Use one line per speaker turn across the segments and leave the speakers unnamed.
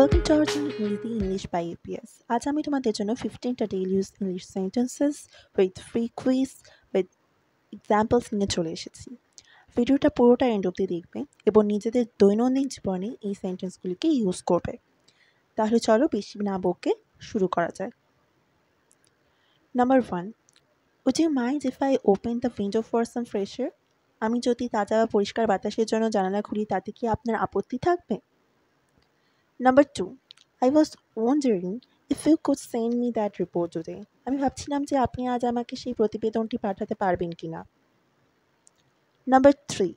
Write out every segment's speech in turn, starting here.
Welcome to our channel Easy English by APS. আজ আমি তোমাদের জন্য 15টা daily use English sentences with free quiz with examples নিয়ে চলে এসেছি। ভিডিওটা পুরোটা এন্ড অবধি দেখবে এবং নিজেদের দৈনন্দিন জীবনে এই সেন্টেন্সগুলিকে ইউজ করবে। তাহলে চলো বেশি না বকে শুরু করা যায়। Number 1. Would you mind if I open the window for some fresh air? আমি যদি তাজা বা পরিষ্কার বাতাসের জন্য জানালা খুলি তাতে কি আপনার আপত্তি থাকবে? Number 2. I was wondering if you could send me that report today. আমি ভাবছিলাম যে আপনি আজ আমাকে সেই প্রতিবেদনটি পাঠাতে পারবেন কিনা। Number 3.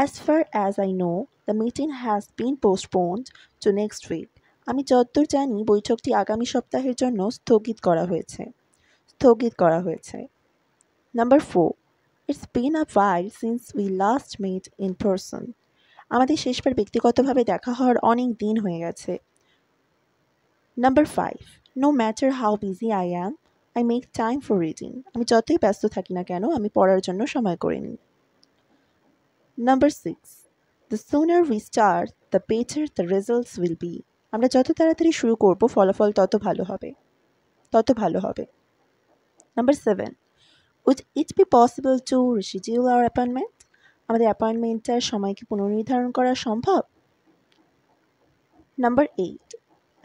As far as I know, the meeting has been postponed to next week. আমি যতদূর জানি বৈঠকটি আগামী সপ্তাহের জন্য স্থগিত করা হয়েছে। Number 4. It's been a while since we last met in person. আমাদের শেষবার ব্যক্তিগতভাবে দেখা হওয়ার অনেক দিন হয়ে গেছে। Number 5. No matter how busy I am, I make time for reading. আমি যতই ব্যস্ত থাকি না কেন আমি পড়ার জন্য সময় করে নিই। Number 6. The sooner we start, the better the results will be. আমরা যত তাড়াতাড়ি শুরু করব ফলাফল তত ভালো হবে। Number 7. Would it be possible to reschedule our appointment? আমাদের অ্যাপয়েন্টমেন্টটার সময় কি পুনর্নির্ধারণ করা সম্ভব? Number 8.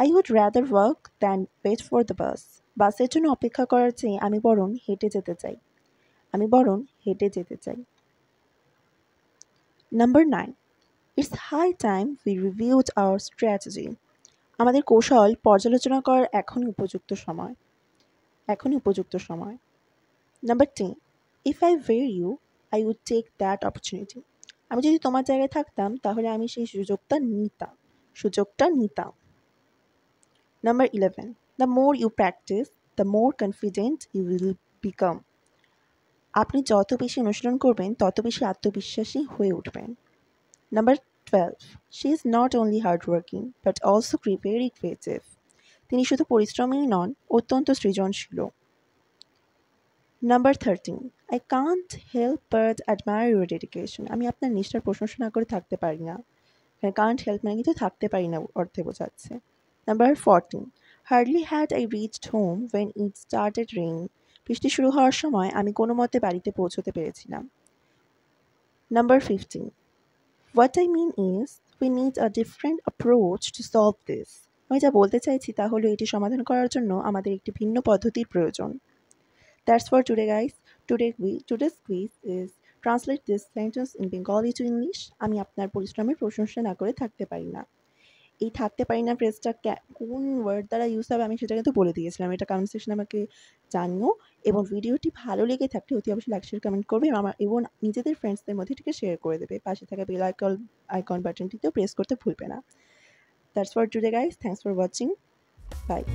I would rather walk than wait for the bus. বাসের জন্য অপেক্ষা করার চেয়ে আমি বরং হেঁটে যেতে চাই। Number 9. It's high time we reviewed our strategy. আমাদের কৌশল পর্যালোচনা করার এখনই উপযুক্ত সময়। Number 10. If I were you, I would take that opportunity. আমি যদি তোমার জায়গায় থাকতাম তাহলে আমি সেই সুযোগটা নিতাম। Number 11. The more you practice, the more confident you will become. আপনি যত বেশি অনুশীলন করবেন তত বেশি আত্মবিশ্বাসী হয়ে উঠবেন। Number 12. She is not only hardworking but also very creative. তিনি শুধু পরিশ্রমীই নন, অত্যন্ত সৃজনশীল। Number 13. I can't help but admire your dedication. আমি আপনার নিষ্ঠার প্রশংসা না করে থাকতে পারি না। Can't help মানে কিন্তু থাকতে পারি না অর্থে বোঝাচ্ছে। Number 14. Hardly had I reached home when it started raining. বৃষ্টি শুরু হওয়ার সময় আমি কোনো মতে বাড়িতে পৌঁছতে পেরেছিলাম। Number 15. What I mean is, we need a different approach to solve this. আমি যা বলতে চাইছি তা হলো এটি সমাধান করার জন্য আমাদের একটি ভিন্ন পদ্ধতির প্রয়োজন। That's for today, guys. Today's quiz is translate this sentence in Bengali to English. আমি আপনার পরিশ্রমের প্রশংসা না করে থাকতে পারি না। এই থাকতে পারি না ফ্রেজটা কোন ওয়ার্ড দ্বারা ইউজ হবে আমি সেটা কিন্তু বলে দিয়েছিলাম। এটা কমেন্ট সেকশনে আমাকে জানিও এবং ভিডিওটি ভালো লেগে থাকলে অতি অবশ্যই লাইক শেয়ার কমেন্ট করবে এবং নিজেদের ফ্রেন্ডসদের মধ্যে এটিকে শেয়ার করে দেবে। পাশে থাকা বেল আইকন বাটনটিতেও প্রেস করতে ভুলবে না। That's for today, guys. Thanks for watching. Bye.